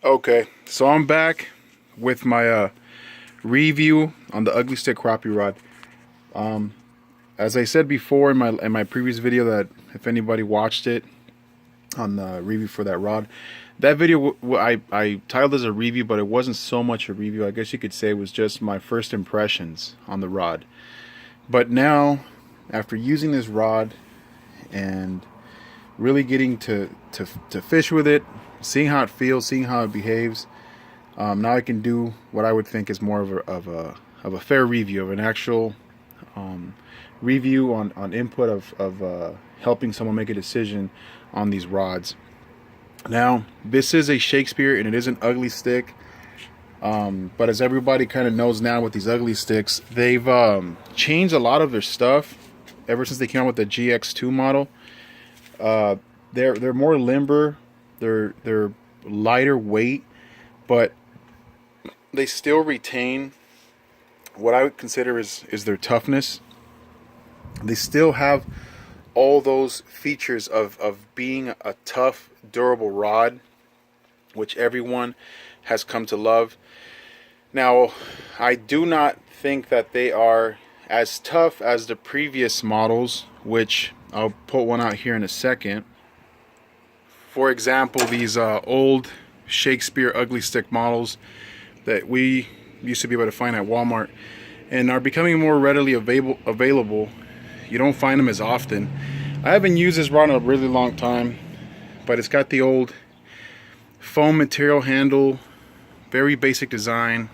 Okay, so I'm back with my review on the Ugly Stik Crappie Rod. As I said before in my previous video, that if anybody watched it on the review for that rod, that video I titled as a review, but it wasn't so much a review. I guess you could say it was just my first impressions on the rod. But now, after using this rod and really getting to fish with it, seeing how it feels, seeing how it behaves, now I can do what I would think is more of a fair review, of an actual review on input of helping someone make a decision on these rods. Now, this is a Shakespeare and it is an ugly stick, but as everybody kind of knows now with these ugly sticks, they've changed a lot of their stuff ever since they came out with the GX2 model. They're more limber, they're lighter weight, but they still retain what I would consider is their toughness. They still have all those features of being a tough, durable rod, which everyone has come to love. Now, I do not think that they are as tough as the previous models, which I'll put one out here in a second. For example, these old Shakespeare Ugly Stik models that we used to be able to find at Walmart and are becoming more readily available. You don't find them as often. I haven't used this rod in a really long time, but it's got the old foam material handle, very basic design,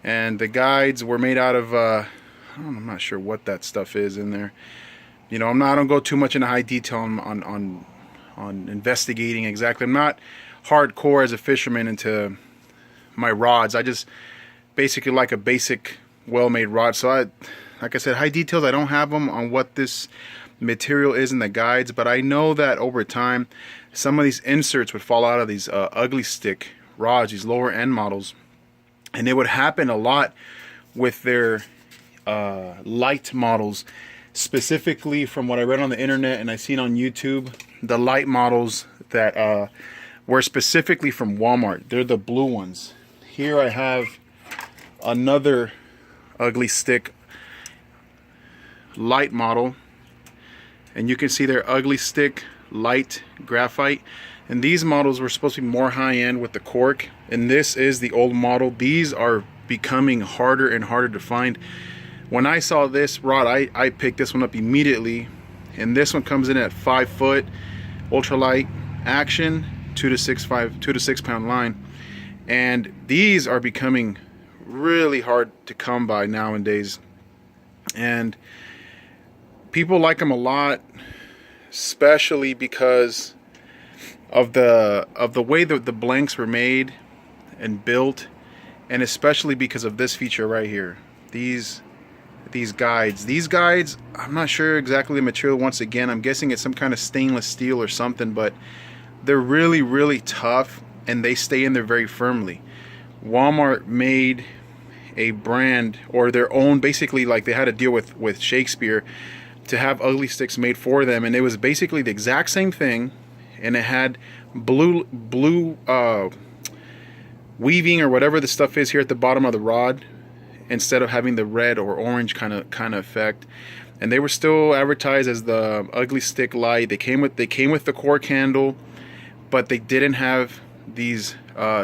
and the guides were made out of I'm not sure what that stuff is in there. You know, I don't go too much into high detail on investigating exactly. I'm not hardcore as a fisherman into my rods. I just basically like a basic, well-made rod. So like I said, high details, I don't have them on what this material is in the guides, but I know that over time some of these inserts would fall out of these Ugly Stik rods, these lower end models, and it would happen a lot with their light models. Specifically, from what I read on the internet and I seen on YouTube, the light models that were specifically from Walmart, they're the blue ones. Here I have another Ugly Stik light model, and you can see their Ugly Stik light graphite, and these models were supposed to be more high-end with the cork, and this is the old model. These are becoming harder and harder to find. When I saw this rod, I picked this one up immediately, and this one comes in at 5 foot, ultralight action, 2 to 6 pound line, and these are becoming really hard to come by nowadays, and people like them a lot, especially because of the way that the blanks were made and built, and especially because of this feature right here. These guides, I'm not sure exactly the material. Once again, I'm guessing it's some kind of stainless steel or something, but they're really tough and they stay in there very firmly. Walmart made a brand, or their own, basically, like they had to deal with Shakespeare to have ugly sticks made for them, and it was basically the exact same thing, and it had blue weaving or whatever the stuff is here at the bottom of the rod, instead of having the red or orange kind of effect. And they were still advertised as the Ugly Stik light. They came with the cork handle, but they didn't have these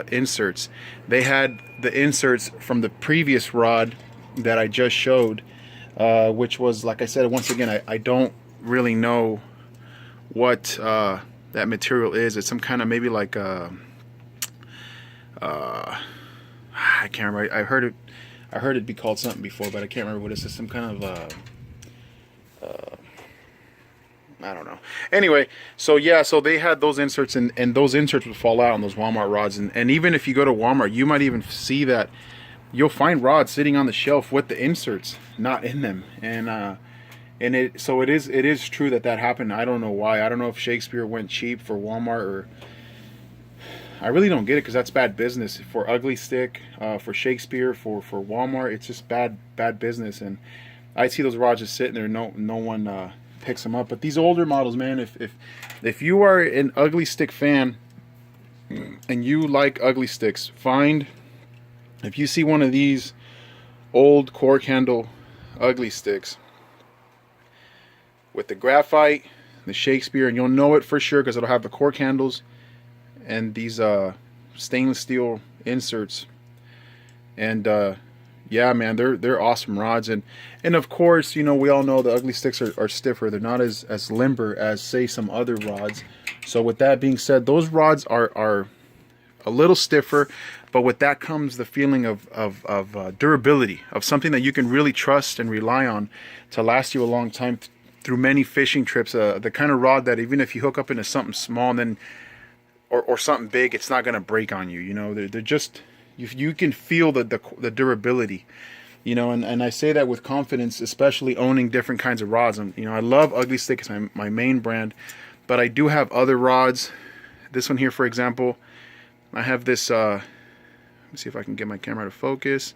inserts. They had the inserts from the previous rod that I just showed, which was, like I said, once again, I don't really know what that material is. It's some kind of, maybe like I can't remember. I heard it be called something before, but I can't remember what it is. Some kind of I don't know. Anyway, so yeah, so they had those inserts, and those inserts would fall out on those Walmart rods, and even if you go to Walmart, you might even see that you'll find rods sitting on the shelf with the inserts not in them, and it is true that happened. I don't know why. I don't know if Shakespeare went cheap for Walmart, or I really don't get it, because that's bad business for Ugly Stik, for Shakespeare, for Walmart. It's just bad business, and I see those rods just sitting there. No one picks them up. But these older models, man, if you are an Ugly Stik fan, and you like ugly sticks, if you see one of these old cork handle ugly sticks with the graphite, the Shakespeare, and you'll know it for sure because it'll have the cork handles and these stainless steel inserts. And yeah, man, they're awesome rods. And of course, you know, we all know the ugly sticks are stiffer. They're not as limber as, say, some other rods. So with that being said, those rods are a little stiffer, but with that comes the feeling of durability, of something that you can really trust and rely on to last you a long time through many fishing trips. The kind of rod that even if you hook up into something small and then or something big, it's not going to break on you. You know, they're just, you can feel the durability, you know, and I say that with confidence, especially owning different kinds of rods. And you know, I love Ugly Stik, it's my main brand, but I do have other rods. This one here, for example, I have this let me see if I can get my camera to focus.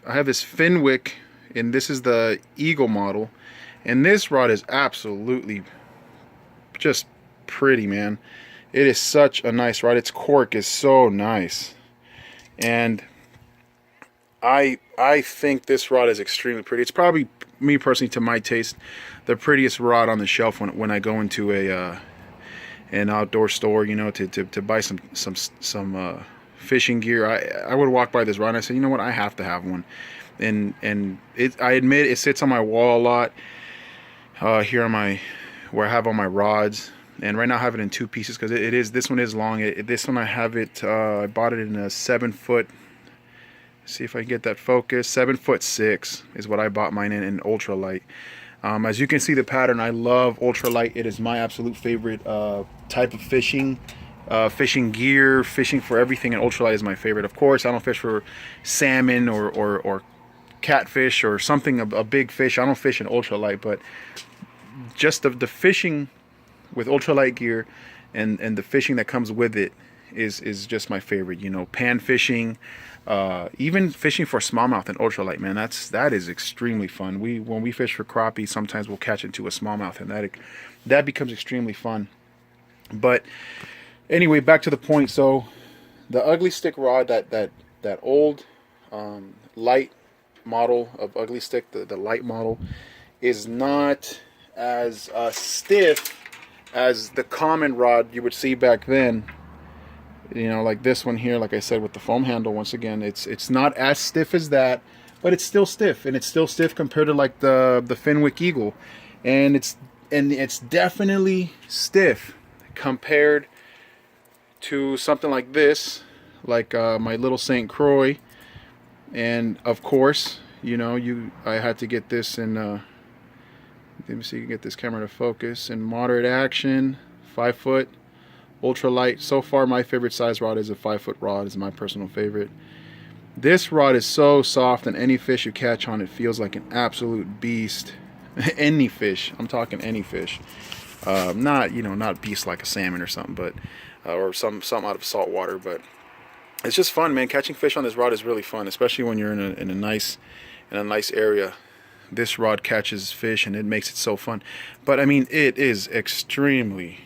I have this Fenwick, and this is the Eagle model, and this rod is absolutely just pretty, man. It is such a nice rod. Its cork is so nice, and I think this rod is extremely pretty. It's probably, me personally, to my taste, the prettiest rod on the shelf when I go into an outdoor store, you know, to buy some fishing gear. I would walk by this rod and I said, you know what, I have to have one. And I admit it sits on my wall a lot here on where I have all my rods. And right now I have it in two pieces because this one is long. This one I have it, I bought it in a 7-foot. See if I can get that focus. 7'6" is what I bought mine in ultralight. As you can see the pattern, I love ultralight. It is my absolute favorite type of fishing. Fishing gear, fishing for everything, and ultralight is my favorite. Of course, I don't fish for salmon or catfish or something, a big fish. I don't fish in ultralight, but just the fishing with ultralight gear and the fishing that comes with it is just my favorite. You know, pan fishing, even fishing for smallmouth and ultralight, man, that is extremely fun. When we fish for crappie, sometimes we'll catch into a smallmouth, and that becomes extremely fun. But anyway, back to the point. So the Ugly Stik rod, that old light model of Ugly Stik, the light model, is not as stiff as the common rod you would see back then. You know, like this one here, like I said, with the foam handle. Once again, it's not as stiff as that, but it's still stiff, and it's still stiff compared to like the Fenwick Eagle, and it's definitely stiff compared to something like this, like my little St. Croix. And of course, you know, I had to get this in let me see, you can get this camera to focus, in moderate action, 5-foot ultralight. So far my favorite size rod is a 5-foot rod, is my personal favorite. This rod is so soft, and any fish you catch on it feels like an absolute beast. Any fish, I'm talking any fish, not, you know, not beast like a salmon or something, but or something out of salt water. But it's just fun, man. Catching fish on this rod is really fun, especially when you're in a nice area. This rod catches fish, and it makes it so fun. But I mean, it is extremely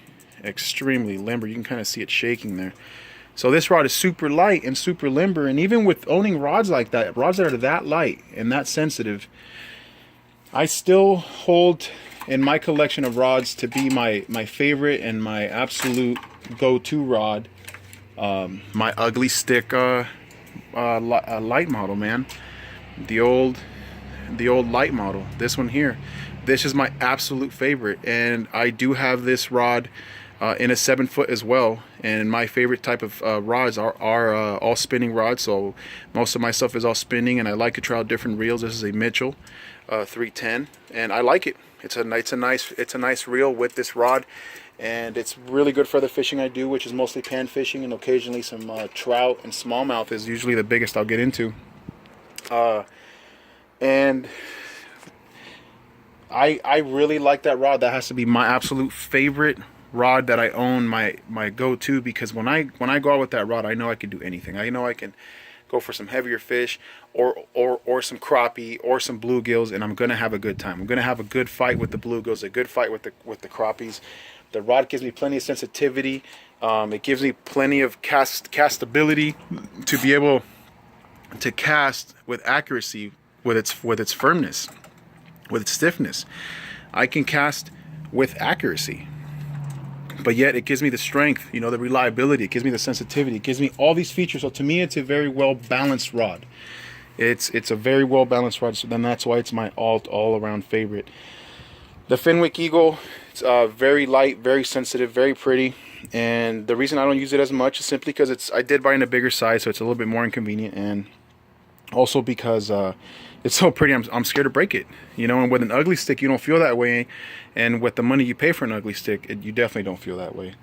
limber. You can kind of see it shaking there. So this rod is super light and super limber, and even with owning rods like that, rods that are that light and that sensitive, I still hold in my collection of rods to be my favorite and my absolute go-to rod, my Ugly Stik light model, man. The old light model. This one here. This is my absolute favorite, and I do have this rod in a 7-foot as well. And my favorite type of rods are all spinning rods. So most of my stuff is all spinning, and I like to try out different reels. This is a Mitchell 310, and I like it. It's a nice reel with this rod, and it's really good for the fishing I do, which is mostly pan fishing, and occasionally some trout and smallmouth is usually the biggest I'll get into. And I really like that rod. That has to be my absolute favorite rod that I own, my go-to, because when I go out with that rod, I know I can do anything. I know I can go for some heavier fish or some crappie or some bluegills, and I'm gonna have a good time. I'm gonna have a good fight with the bluegills, a good fight with the crappies. The rod gives me plenty of sensitivity, It gives me plenty of castability to be able to cast with accuracy, with its firmness, with its stiffness. I can cast with accuracy, but yet it gives me the strength, you know, the reliability. It gives me the sensitivity. It gives me all these features. So to me, it's a very well balanced rod. It's a very well balanced rod. So then that's why it's my all around favorite. The Fenwick Eagle, it's very light, very sensitive, very pretty. And the reason I don't use it as much is simply because I did buy in a bigger size, so it's a little bit more inconvenient, and also because it's so pretty, I'm scared to break it, you know. And with an ugly stick, you don't feel that way, and with the money you pay for an ugly stick, you definitely don't feel that way.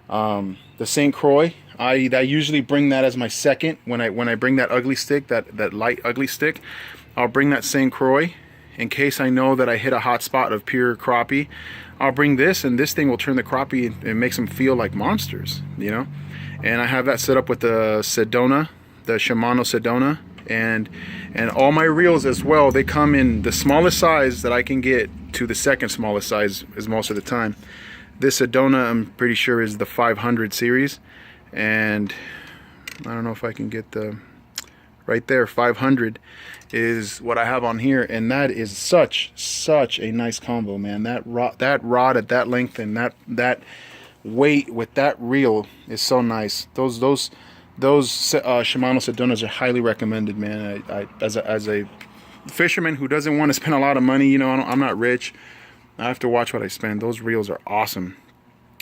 The St. Croix, I usually bring that as my second when I bring that ugly stick, that light ugly stick. I'll bring that St. Croix in case I know that I hit a hot spot of pure crappie. I'll bring this, and this thing will turn the crappie and makes them feel like monsters, you know. And I have that set up with the Sedona, the Shimano Sedona, and all my reels as well. They come in the smallest size that I can get to the second smallest size is most of the time. This Sedona, I'm pretty sure, is the 500 series, and I don't know if I can get the right there. 500 is what I have on here, and that is such a nice combo, man. That rod at that length and that weight with that reel is so nice. Those Shimano Sedonas are highly recommended, man. I as a fisherman who doesn't want to spend a lot of money, you know, I'm not rich. I have to watch what I spend. Those reels are awesome.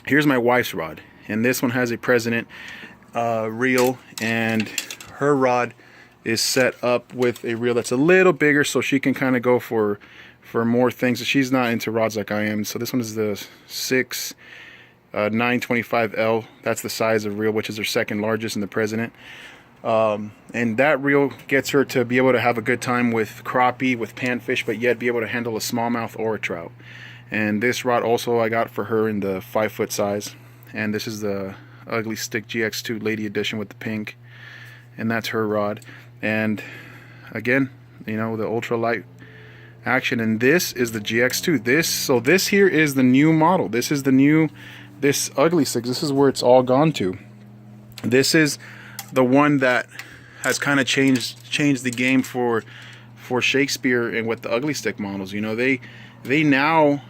Here's my wife's rod, and this one has a President reel, and her rod is set up with a reel that's a little bigger, so she can kind of go for more things. She's not into rods like I am. So this one is the 925L. That's the size of reel, which is her second largest in the President. And that reel gets her to be able to have a good time with crappie, with panfish, but yet be able to handle a smallmouth or a trout. And this rod also I got for her in the 5-foot size. And this is the Ugly Stik GX2 Lady Edition with the pink. And that's her rod. And again, you know, the ultra light action. And this is the GX2. This here is the new model. This is this Ugly Stik. This is where it's all gone to. This is the one that has kind of changed the game for Shakespeare and with the Ugly Stik models. You know, they now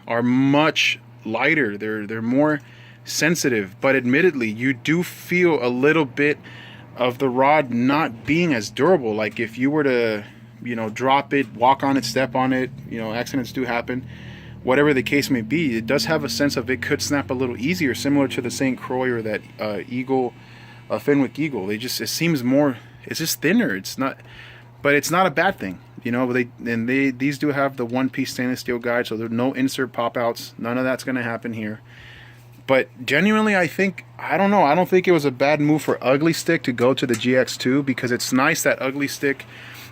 are much lighter. They're more sensitive, but admittedly, you do feel a little bit of the rod not being as durable. Like if you were to, you know, drop it, walk on it, step on it, you know, accidents do happen. Whatever the case may be, it does have a sense of it could snap a little easier, similar to the St. Croix or that Eagle, Fenwick Eagle. It seems more, it's just thinner. It's not, but it's not a bad thing, you know. These do have the one-piece stainless steel guide, so there's no insert pop-outs. None of that's going to happen here. But genuinely, I don't know. I don't think it was a bad move for Ugly Stik to go to the GX2, because it's nice that Ugly Stik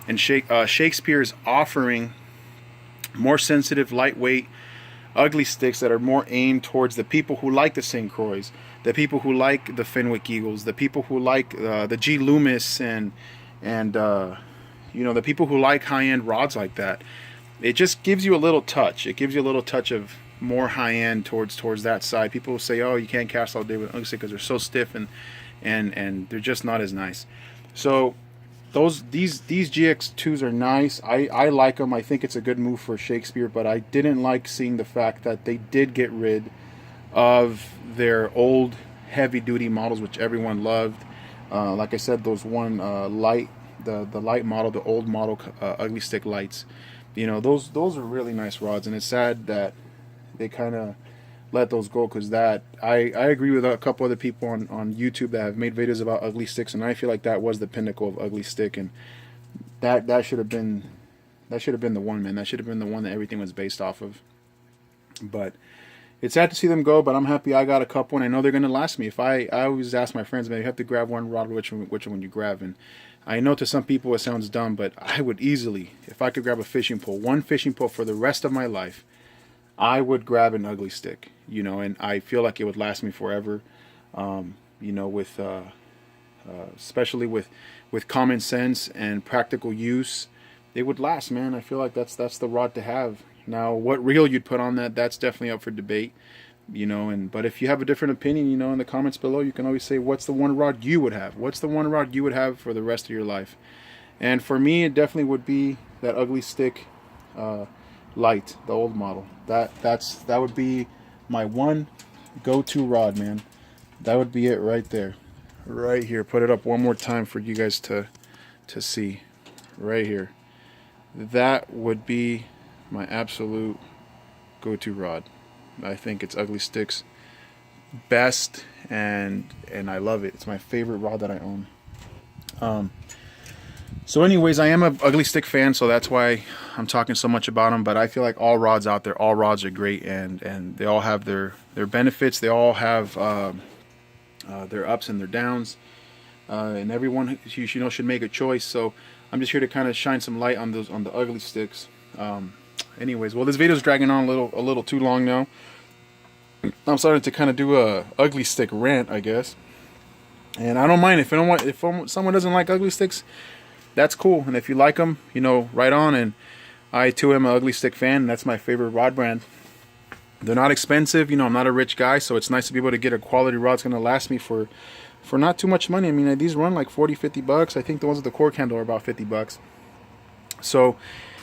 and Shakespeare is offering more sensitive, lightweight Ugly Stiks that are more aimed towards the people who like the St. Croix, the people who like the Fenwick Eagles, the people who like the G. Loomis, and you know, the people who like high-end rods like that. It just gives you a little touch. It gives you a little touch of more high-end towards that side. People will say, oh, you can't cast all day with Ugly Stik because they're so stiff and they're just not as nice. So these GX2s are nice. I like them. I think it's a good move for Shakespeare, but I didn't like seeing the fact that they did get rid of their old heavy-duty models, which everyone loved. Like I said, those one light, the light model, the old model Ugly Stik lights. You know, those are really nice rods, and it's sad that they kind of let those go, because that I agree with a couple other people on YouTube that have made videos about Ugly Stiks, and I feel like that was the pinnacle of Ugly Stik, and that should have been the one, man. That should have been the one that everything was based off of. But it's sad to see them go, but I'm happy I got a couple, and I know they're gonna last me. If I always ask my friends, man, you have to grab one rod, which one you grab, and I know to some people it sounds dumb, but I would easily, if I could grab a fishing pole, one fishing pole for the rest of my life, I would grab an Ugly Stik, you know, and I feel like it would last me forever. You know, with especially with common sense and practical use, it would last, man. I feel like that's the rod to have. Now, what reel you'd put on that's definitely up for debate. you know. And but if you have a different opinion, you know, in the comments below, you can always say what's the one rod you would have. What's the one rod you would have for the rest of your life? And for me, it definitely would be that Ugly Stik light, the old model. That would be my one go-to rod, man. That would be it right there, right here. Put it up one more time for you guys to see, right here. That would be my absolute go-to rod. I think it's Ugly Stik's best, and I love it. It's my favorite rod that I own. So anyways, I am a Ugly Stik fan, so that's why I'm talking so much about them. But I feel like all rods out there, all rods are great, and they all have their benefits. They all have their ups and their downs, and everyone you know should make a choice. So I'm just here to kind of shine some light on the Ugly Stiks. Anyways, well, this video is dragging on a little too long now. I'm starting to kind of do a Ugly Stik rant, I guess. And I don't mind if someone doesn't like Ugly Stiks. That's cool, and if you like them, you know, right on. And I too am an Ugly Stik fan, and that's my favorite rod brand. They're not expensive, you know. I'm not a rich guy, so it's nice to be able to get a quality rod that's gonna last me for not too much money. I mean, these run like 40-50 bucks. I think the ones with the cork handle are about 50 bucks. So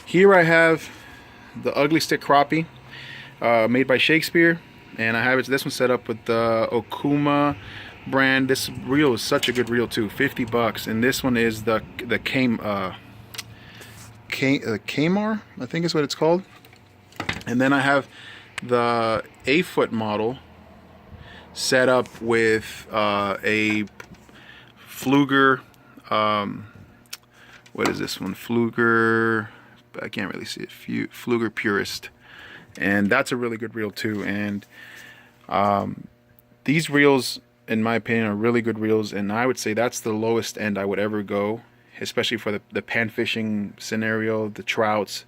here I have the Ugly Stik Crappie, made by Shakespeare, and I have this one set up with the Okuma brand. This reel is such a good reel too, 50 bucks. And this one is the Kmar, I think is what it's called. And then I have the 8-foot model set up with a Pfluger, what is this one? Pfluger, I can't really see it, Pfluger Purist. And that's a really good reel too. And these reels, in my opinion, are really good reels, and I would say that's the lowest end I would ever go, especially for the pan fishing scenario, the trouts.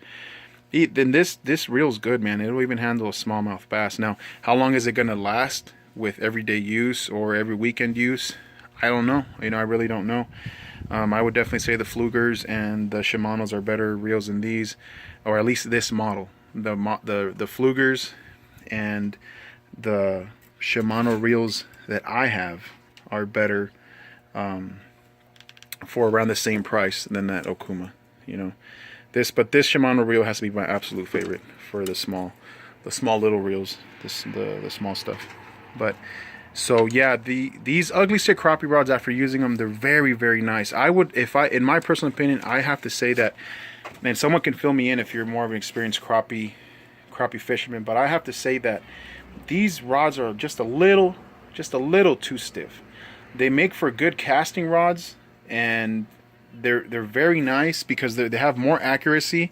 Then this reel's good, man. It'll even handle a smallmouth bass. Now, how long is it gonna last with everyday use or every weekend use? I don't know. You know, I really don't know. I would definitely say the Pflugers and the Shimanos are better reels than these, or at least this model. The Pflugers and the Shimano reels that I have are better for around the same price than that Okuma, you know. But this Shimano reel has to be my absolute favorite for the small little reels, the small stuff. But so yeah, these Ugly Stik crappie rods, after using them, they're very, very nice. I would, in my personal opinion, I have to say that, man, someone can fill me in if you're more of an experienced crappie fisherman, but I have to say that these rods are just a little too stiff. They make for good casting rods, and they're very nice because they have more accuracy.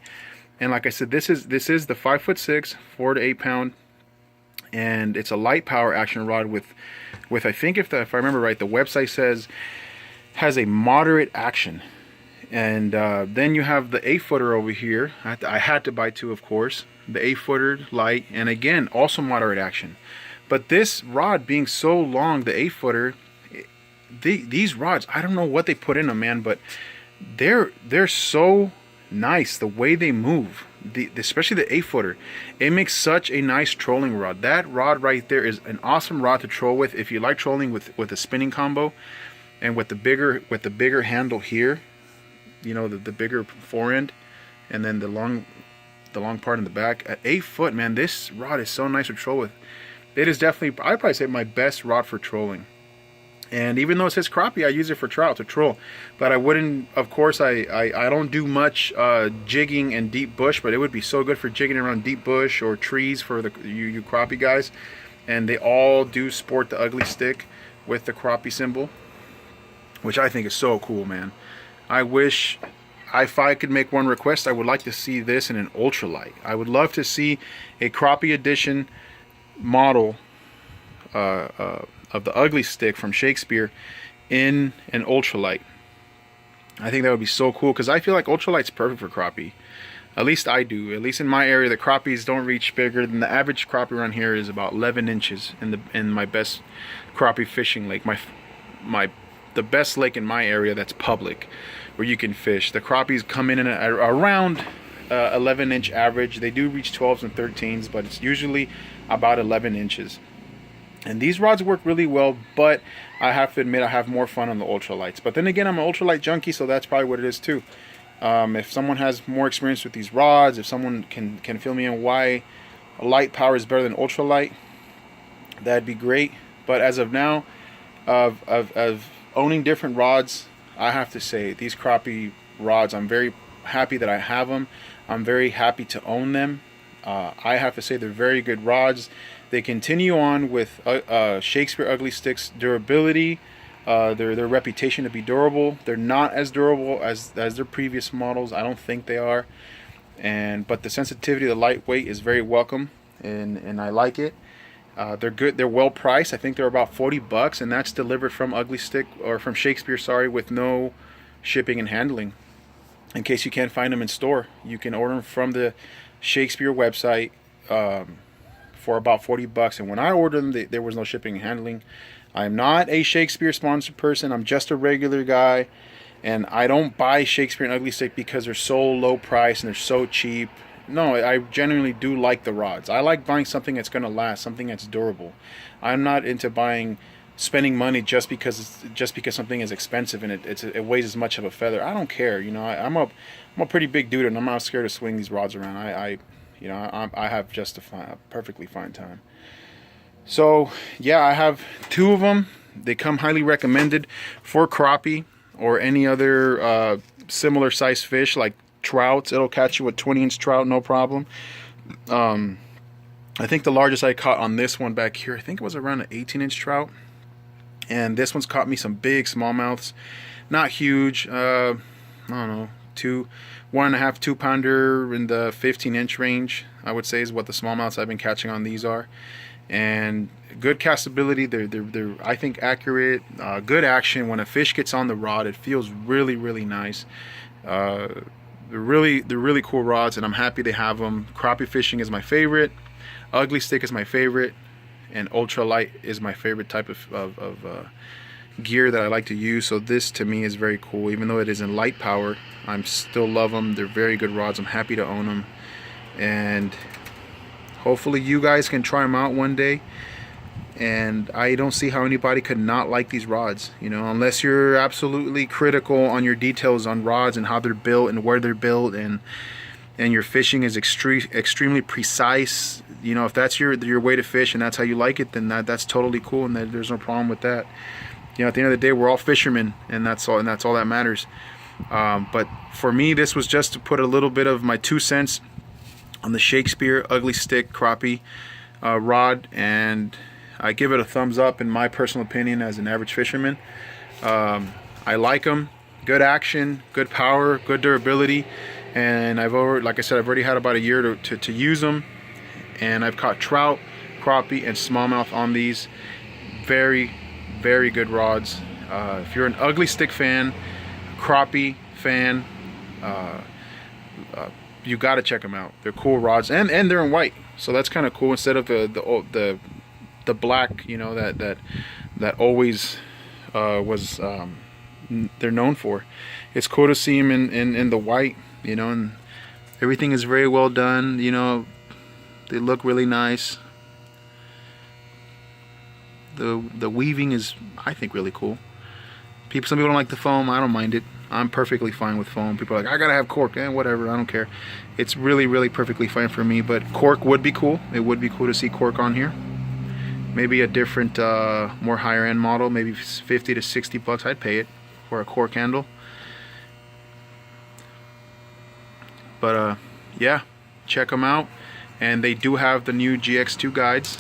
And like I said, this is the 5'6", 4 to 8 pound, and it's a light power action rod with I think if I remember right, the website says has a moderate action. And then you have the 8-footer over here. I had to buy two, of course. The 8-footer light, and again, also moderate action. But this rod being so long, the 8-footer, these rods, I don't know what they put in them, man, but they're so nice the way they move. Especially the 8-footer, it makes such a nice trolling rod. That rod right there is an awesome rod to troll with if you like trolling with a spinning combo, and with the bigger handle here. You know, the bigger forend, and then the long part in the back. At 8 foot, man, this rod is so nice to troll with. It is definitely, I'd probably say, my best rod for trolling. And even though it says crappie, I use it for trout to troll. But I wouldn't, of course, I don't do much jigging in deep bush, but it would be so good for jigging around deep bush or trees for you crappie guys. And they all do sport the Ugly Stik with the crappie symbol, which I think is so cool, man. I wish, if I could make one request, I would like to see this in an ultralight. I would love to see a crappie edition model of the Ugly Stik from Shakespeare in an ultralight. I think that would be so cool, because I feel like ultralight's perfect for crappie. At least I do. At least in my area, the crappies don't reach bigger than the average crappie around here is about 11 inches in my best crappie fishing lake. The best lake in my area that's public, where you can fish. The crappies come in at around 11-inch average. They do reach 12s and 13s, but it's usually about 11 inches. And these rods work really well, but I have to admit I have more fun on the ultralights. But then again, I'm an ultralight junkie, so that's probably what it is too. If someone has more experience with these rods, if someone can fill me in why light power is better than ultralight, that'd be great. But as of now, of owning different rods, I have to say these Crappie rods, I'm very happy that I have them. I'm very happy to own them. I have to say they're very good rods. They continue on with Shakespeare Ugly Stik's durability, their reputation to be durable. They're not as durable as their previous models. I don't think they are. But the sensitivity, the lightweight is very welcome, and I like it. They're good. They're well priced. I think they're about $40, and that's delivered from Ugly Stik, or from Shakespeare, sorry, with no shipping and handling. In case you can't find them in store, you can order them from the Shakespeare website for about $40. And when I ordered them, there was no shipping and handling. I'm not a Shakespeare sponsored person. I'm just a regular guy, and I don't buy Shakespeare and Ugly Stik because they're so low price and they're so cheap. No, I genuinely do like the rods. I like buying something that's going to last, something that's durable. I'm not into spending money just because something is expensive and it weighs as much of a feather. I don't care. You know, I'm a pretty big dude, and I'm not scared to swing these rods around. I have just a perfectly fine time. So yeah, I have 2 of them. They come highly recommended for crappie or any other similar size fish like trouts. It'll catch you with 20-inch trout, no problem. I think the largest I caught on this one back here, I think it was around an 18-inch trout. And this one's caught me some big smallmouths. Not huge. I don't know, 1.5, 2 pounder in the 15-inch range, I would say, is what the smallmouths I've been catching on these are. And good castability. They're I think accurate. Good action. When a fish gets on the rod, it feels really, really nice. They're really cool rods, and I'm happy they have them. Crappie fishing is my favorite. Ugly Stik is my favorite, and ultralight is my favorite type of gear that I like to use. So this to me is very cool. Even though it isn't light power, I'm still love them. They're very good rods. I'm happy to own them, and hopefully you guys can try them out one day. And I don't see how anybody could not like these rods, you know, unless you're absolutely critical on your details on rods and how they're built and where they're built, and your fishing is extremely precise. You know, if that's your way to fish and that's how you like it, then that's totally cool, and there's no problem with that. You know, at the end of the day, we're all fishermen, and that's all that matters. But for me, this was just to put a little bit of my 2 cents on the Shakespeare Ugly Stik crappie rod, and I give it a thumbs up in my personal opinion as an average fisherman. I like them. Good action, good power, good durability, and like I said, I've already had about a year to use them, and I've caught trout, crappie, and smallmouth on these. Very, very good rods. If you're an Ugly Stik fan, crappie fan, you got to check them out. They're cool rods, and they're in white, so that's kind of cool instead of the black, you know, that always was they're known for. It's cool to see them in the white, you know, and everything is very well done. You know, they look really nice. The weaving is, I think, really cool. Some people don't like the foam. I don't mind it. I'm perfectly fine with foam. People are like, I gotta have cork. Whatever, I don't care. It's really, really perfectly fine for me. But cork would be cool. It would be cool to see cork on here. Maybe a different, more higher end model, maybe 50 to 60 bucks. I'd pay it for a cork handle. But yeah, check them out. And they do have the new GX2 guides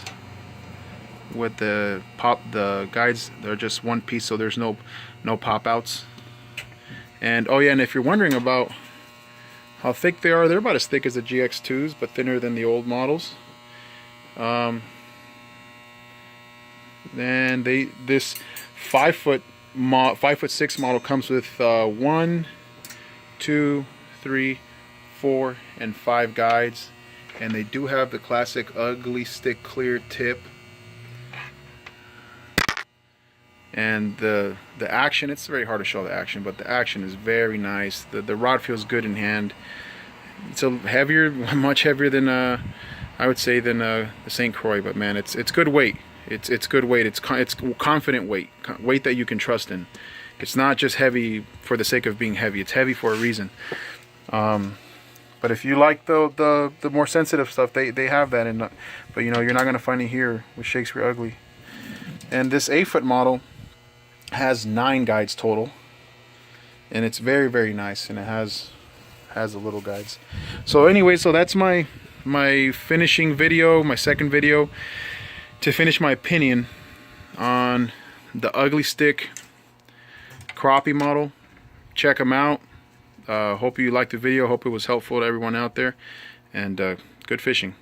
with the guides. They're just one piece, so there's no pop outs. And oh yeah, and if you're wondering about how thick they are, they're about as thick as the GX2s, but thinner than the old models. And this 5'6" model comes with 1, 2, 3, 4, and 5 guides, and they do have the classic Ugly Stik clear tip. And the action, it's very hard to show the action, but the action is very nice. The rod feels good in hand. It's heavier, much heavier than I would say than the St. Croix, but man, it's good weight. It's good weight. It's confident weight, weight that you can trust in. It's not just heavy for the sake of being heavy. It's heavy for a reason. But if you like the more sensitive stuff, they have that in. But you know, you're not gonna find it here with Shakespeare Ugly. And this 8-foot model has 9 guides total, and it's very, very nice, and it has the little guides. So anyway, so that's my finishing video, my second video to finish my opinion on the Ugly Stik crappie model. Check them out. Hope you liked the video. Hope it was helpful to everyone out there, and good fishing.